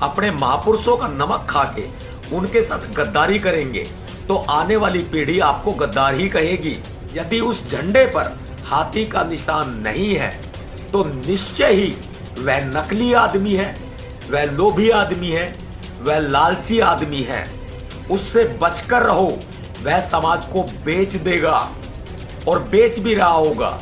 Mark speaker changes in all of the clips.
Speaker 1: अपने महापुरुषों का नमक खा के उनके साथ गद्दारी करेंगे तो आने वाली पीढ़ी आपको गद्दार ही कहेगी। यदि उस झंडे पर हाथी का निशान नहीं है तो निश्चय ही वह नकली आदमी है, वह लोभी आदमी है, वह लालची आदमी है। उससे बचकर रहो, वह समाज को बेच देगा और बेच भी रहा होगा।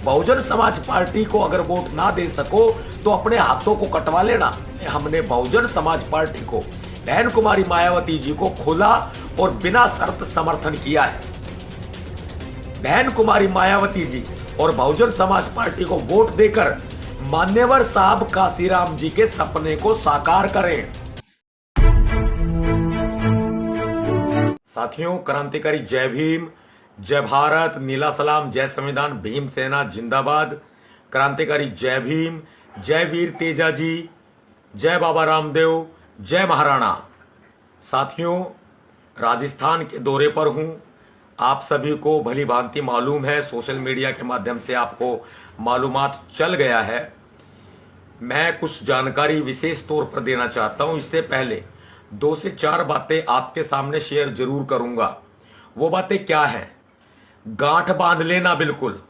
Speaker 1: बहुजन समाज पार्टी को अगर वोट ना दे सको तो अपने हाथों को कटवा लेना। हमने बहुजन समाज पार्टी को, बहन कुमारी मायावती जी को खुला और बिना शर्त समर्थन किया है। बहन कुमारी मायावती जी और बहुजन समाज पार्टी को वोट देकर मान्यवर साहब काशीराम जी के सपने को साकार करें। साथियों, क्रांतिकारी जय भीम, जय भारत, नीला सलाम, जय संविधान, भीम सेना जिंदाबाद। क्रांतिकारी जय भीम, जय वीर तेजा जी, जय बाबा रामदेव, जय महाराणा। साथियों, राजस्थान के दौरे पर हूं। आप सभी को भली भांति मालूम है, सोशल मीडिया के माध्यम से आपको मालूमात चल गया है। मैं कुछ जानकारी विशेष तौर पर देना चाहता हूं। इससे पहले 2 से 4 बातें आपके सामने शेयर जरूर करूंगा। वो बातें क्या हैं? गांठ बांध लेना, बिल्कुल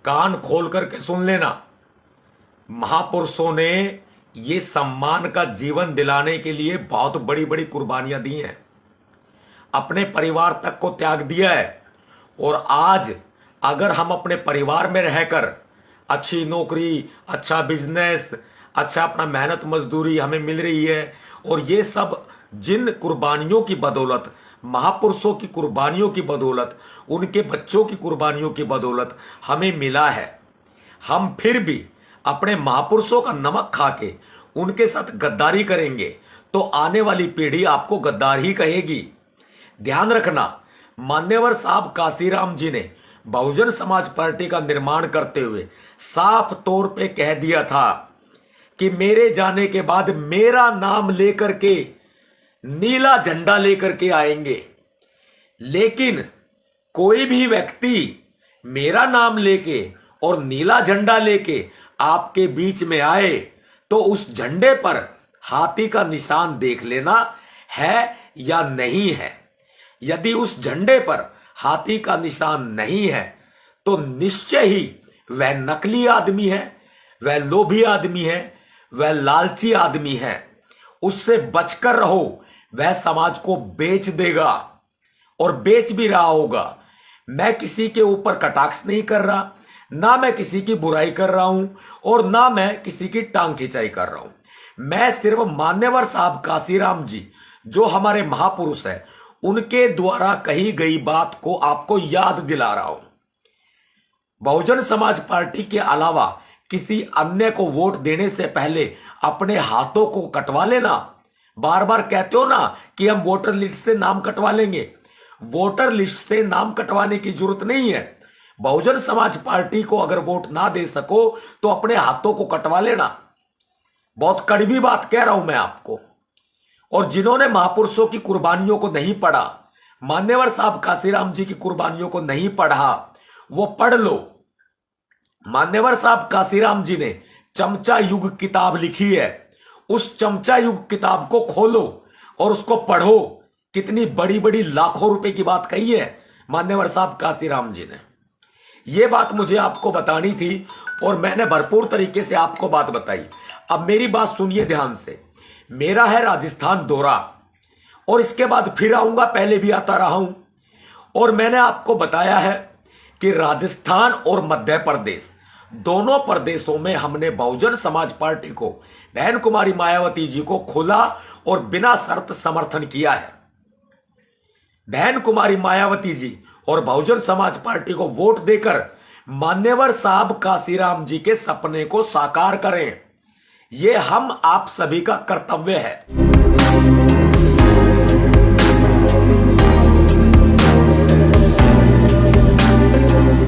Speaker 1: कान खोल करके सुन लेना। महापुरुषों ने ये सम्मान का जीवन दिलाने के लिए बहुत बड़ी बड़ी कुर्बानियां दी हैं, अपने परिवार तक को त्याग दिया है। और आज अगर हम अपने परिवार में रहकर अच्छी नौकरी, अच्छा बिजनेस, अच्छा अपना मेहनत मजदूरी हमें मिल रही है, और ये सब जिन कुर्बानियों की बदौलत, महापुरुषों की कुर्बानियों की बदौलत, उनके बच्चों की कुर्बानियों की बदौलत हमें मिला है, हम फिर भी अपने महापुरुषों का नमक खा के उनके साथ गद्दारी करेंगे तो आने वाली पीढ़ी आपको गद्दार ही कहेगी। ध्यान रखना, मान्यवर साहब काशीराम जी ने बहुजन समाज पार्टी का निर्माण करते हुए साफ तौर पे कह दिया था कि मेरे जाने के बाद मेरा नाम लेकर के नीला झंडा लेकर के आएंगे। लेकिन कोई भी व्यक्ति मेरा नाम लेके और नीला झंडा लेके आपके बीच में आए तो उस झंडे पर हाथी का निशान देख लेना है या नहीं है। यदि उस झंडे पर हाथी का निशान नहीं है तो निश्चय ही वह नकली आदमी है, वह लोभी आदमी है, वह लालची आदमी है। उससे बचकर रहो, वह समाज को बेच देगा और बेच भी रहा होगा। मैं किसी के ऊपर कटाक्ष नहीं कर रहा, ना मैं किसी की बुराई कर रहा हूं और ना मैं किसी की टांग खिंचाई कर रहा हूं। मैं सिर्फ मान्यवर साहब काशीराम जी, जो हमारे महापुरुष है, उनके द्वारा कही गई बात को आपको याद दिला रहा हूं। बहुजन समाज पार्टी के अलावा किसी अन्य को वोट देने से पहले अपने हाथों को कटवा लेना। बार बार कहते हो ना कि हम वोटर लिस्ट से नाम कटवा लेंगे। वोटर लिस्ट से नाम कटवाने की जरूरत नहीं है। बहुजन समाज पार्टी को अगर वोट ना दे सको तो अपने हाथों को कटवा लेना। बहुत कड़वी बात कह रहा हूं मैं आपको। और जिन्होंने महापुरुषों की कुर्बानियों को नहीं पढ़ा, मान्यवर साहब काशीराम जी की कुर्बानियों को नहीं पढ़ा, वो पढ़ लो। मान्यवर साहब काशीराम जी ने चमचा युग किताब लिखी है। उस चमचा युग किताब को खोलो और उसको पढ़ो। कितनी बड़ी बड़ी लाखों रुपए की बात कही है मान्यवर साहब काशीराम जी ने। यह बात मुझे आपको बतानी थी और मैंने भरपूर तरीके से आपको बात बताई। अब मेरी बात सुनिए ध्यान से। मेरा है राजस्थान दौरा और इसके बाद फिर आऊंगा, पहले भी आता रहा हूं। और मैंने आपको बताया है कि राजस्थान और मध्य प्रदेश, दोनों प्रदेशों में हमने बहुजन समाज पार्टी को, बहन कुमारी मायावती जी को खुला और बिना शर्त समर्थन किया है। बहन कुमारी मायावती जी और बहुजन समाज पार्टी को वोट देकर मान्यवर साहब काशीराम जी के सपने को साकार करें। यह हम आप सभी का कर्तव्य है।